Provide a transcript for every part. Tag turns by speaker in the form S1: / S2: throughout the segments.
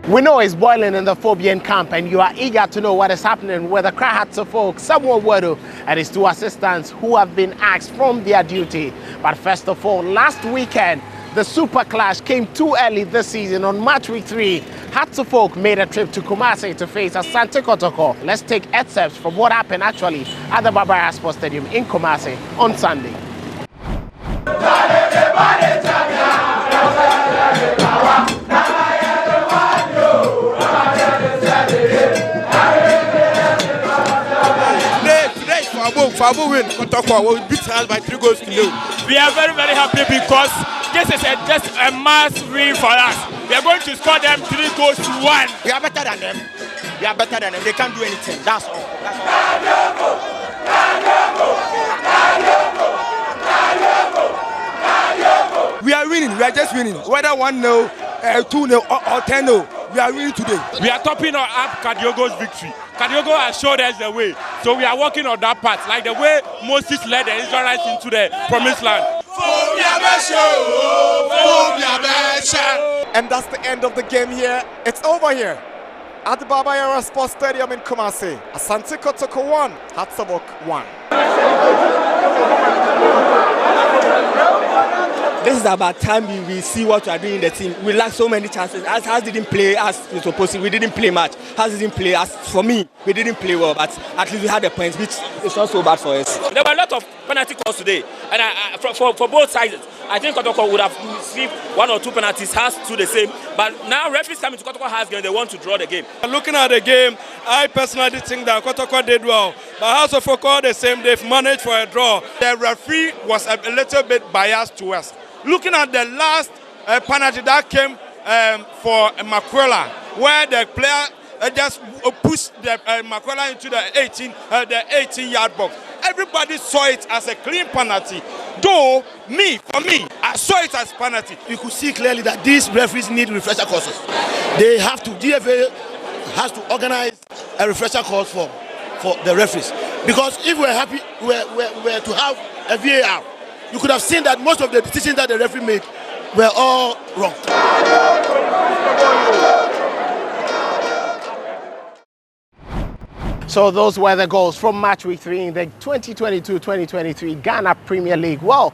S1: We know it's boiling in the Phobian camp, and you are eager to know what is happening with the Kotoko, Samuel Wedu, and his two assistants who have been axed from their duty. But first of all, last weekend, the Super Clash came too early this season. On match week 3, Kotoko made a trip to Kumasi to face Asante Kotoko. Let's take excerpts from what happened actually at the Barbara Sports Stadium in Kumasi on Sunday.
S2: Fabo win, Kotoko will beat us by 3 goals to 0.
S3: We are very, very happy because this is just a mass win for us. We are going to score them 3 goals to 1.
S2: We are better than them. We are better than them. They can't do anything. That's all. We are winning. We are just winning. Whether 1-0, 2-0 or 10-0. We are winning today.
S3: We are topping up Kadiogo's victory. Kadiogo has showed us the way. So we are working on that part, like the way Moses led the Israelites into the promised land.
S4: And that's the end of the game here. It's over here at the Yara Sports Stadium in Kumasi. Asante Kotoko 1, Kotoko 1.
S5: This is about time we see what we are doing in the team. We lack so many chances. As didn't play as we supposed to. We didn't play much. As didn't play as for me. We didn't play well, but at least we had the points, which is not so bad for us.
S3: There were a lot of penalty calls today, and for both sides. I think Kotoko would have received 1 or 2 penalties. Has to the same, but now referees coming to Kotoko House game. They want to draw the game.
S2: Looking at the game, I personally think that Kotoko did well, but House of Folk the same. They've managed for a draw. The referee was a little bit biased to us. Looking at the last penalty that came for Makwela, where the player just pushed the Makwela into the 18-yard box. Everybody saw it as a clean penalty. Though, for me, I saw it as penalty.
S6: You could see clearly that these referees need refresher courses. They have to, DFA has to organize a refresher course for the referees. Because if we're happy, we're to have a VAR, you could have seen that most of the decisions that the referee made were all wrong.
S1: So those were the goals from match week 3 in the 2022-2023 Ghana Premier League. Well,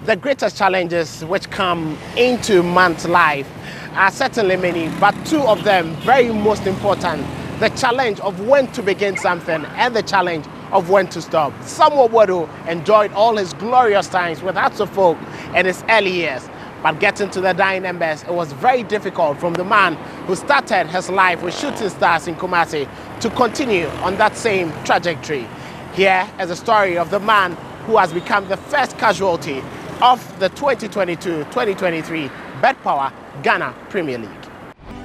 S1: the greatest challenges which come into man's life are certainly many, but 2 of them very most important. The challenge of when to begin something and the challenge of when to stop. Samuel Wedu enjoyed all his glorious times with Kotoko in his early years, but getting to the dying embers, it was very difficult from the man who started his life with Shooting Stars in Kumasi to continue on that same trajectory. Here is the story of the man who has become the first casualty of the 2022-2023 Bet Power Ghana Premier League.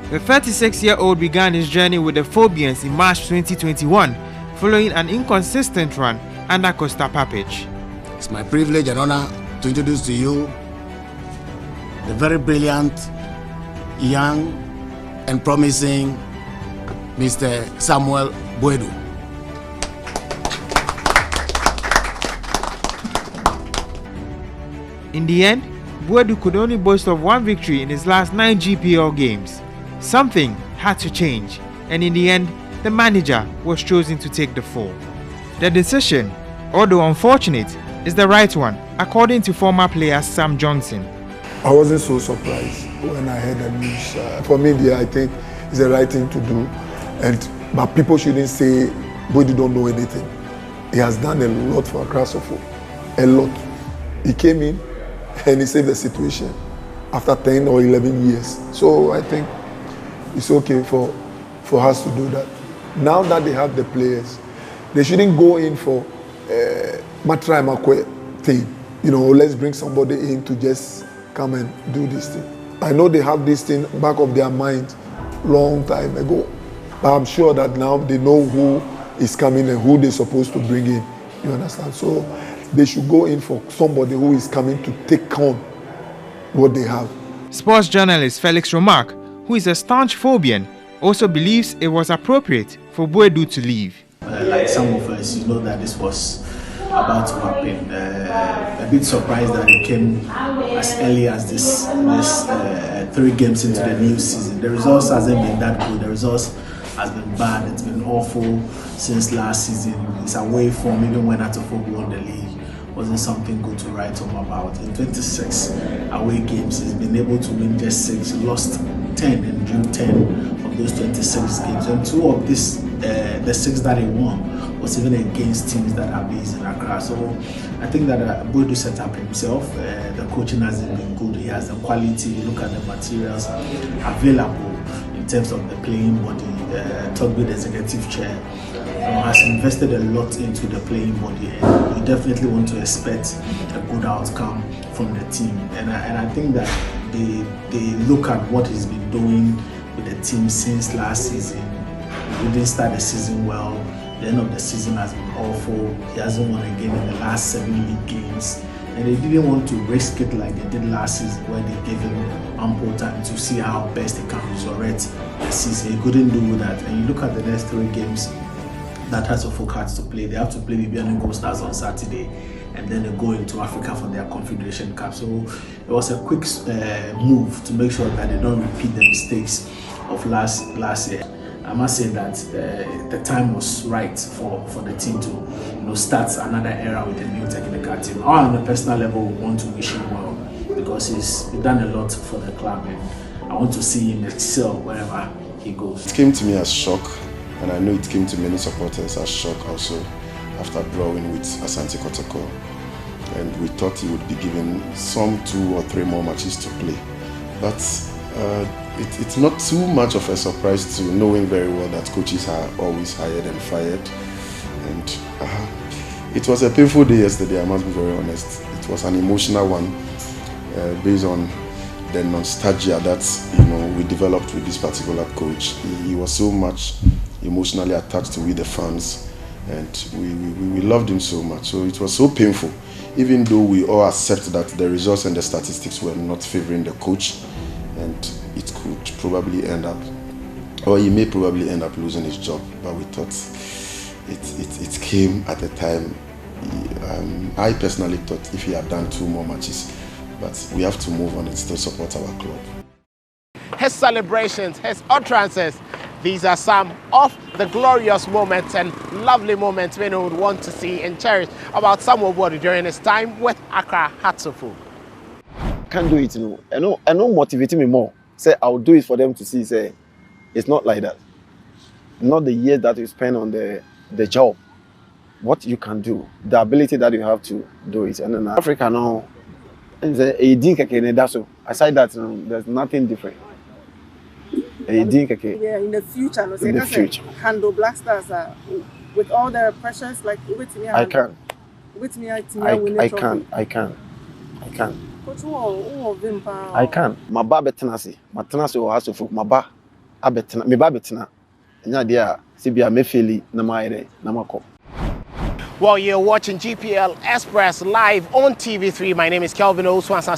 S7: The 36-year-old began his journey with the Phobians in March 2021, following an inconsistent run under Costa Papich.
S6: It's my privilege and honor to introduce to you the very brilliant, young and promising Mr. Samuel Wedu.
S7: In the end, Wedu could only boast of 1 victory in his last 9 GPL games. Something had to change, and in the end, the manager was chosen to take the fall. The decision, although unfortunate, is the right one, according to former player Sam Johnson.
S8: I wasn't so surprised when I heard the news. For me, I think it's the right thing to do, but people shouldn't say Wedu don't know anything. He has done a lot for Kotoko, a lot. He came in and he saved the situation after 10 or 11 years. So I think it's okay for us to do that. Now that they have the players, they shouldn't go in for Matra Makwe thing. Let's bring somebody in to just come and do this thing. I know they have this thing back of their mind long time ago, but I'm sure that now they know who is coming and who they're supposed to bring in. You understand? So they should go in for somebody who is coming to take on what they have.
S7: Sports journalist Felix Romark, who is a staunch Phobian, also believes it was appropriate for Wedu to leave.
S9: Like some of us, you know that this was about to happen. A bit surprised that it came as early as this 3 games into the new season. The results hasn't been that good. The results has been bad. It's been awful since last season. It's away from, even when Atofo won the league, wasn't something good to write home about. In 26 away games, he's been able to win just 6, lost 10 and drew 10 of those 26 games. And 2 of this, the 6 that he won, was even against teams that are based in Accra. So I think that Bodu set up himself. The coaching hasn't been good. He has the quality. Look at the materials available in terms of the playing body. Tugby, the executive chair, has invested a lot into the playing body, and you definitely want to expect a good outcome from the team. And I think that they look at what he's been doing with the team since last season. He didn't start the season well. The end of the season has been awful. He hasn't won again in the last 7 league games. And they didn't want to risk it like they did last season, where they gave him ample time to see how best he can resurrect the season. He couldn't do that. And you look at the next 3 games that Atofo has to play. They have to play Bibiani Gold Stars on Saturday, and then they go into Africa for their Confederation Cup. So it was a quick move to make sure that they don't repeat the mistakes of last year. I must say that the time was right for the team to start another era with a new technical team. I, on a personal level, want to wish him well, because he's done a lot for the club, and I want to see him excel wherever he goes.
S10: It came to me as shock, and I know it came to many supporters as shock also, after drawing with Asante Kotoko. And we thought he would be given some 2 or 3 more matches to play. But it's not too much of a surprise to knowing very well that coaches are always hired and fired. And it was a painful day yesterday, I must be very honest. It was an emotional one, based on the nostalgia that we developed with this particular coach. He was so much emotionally attached to we the fans, and we loved him so much. So it was so painful, even though we all accept that the results and the statistics were not favoring the coach, and it could probably end up, or he may probably end up losing his job. But we thought it came at a time. I personally thought if he had done 2 more matches, but we have to move on and still support our club.
S1: His celebrations, his utterances, these are some of the glorious moments and lovely moments we would want to see and cherish about Samuel Boadu during his time with Accra Hearts-of-Oak.
S11: Can't do it, I know motivating me more. Say I'll do it for them to see. Say it's not like that. Not the years that you spend on the job. What you can do, the ability that you have to do it. And in Africa now, aside that, there's nothing different.
S12: Yeah, in the future,
S11: in the future,
S12: handle Black Stars with all the pressures, like with me.
S11: I can.
S12: With me,
S11: I can. I can. My ba betenasi. My tenasi o haso fuk. My ba abetena. Me ba betena. Nya dia sibia me feli na maire na mako.
S1: Well, you're watching GPL Express live on TV3. My name is Kelvin Oswan.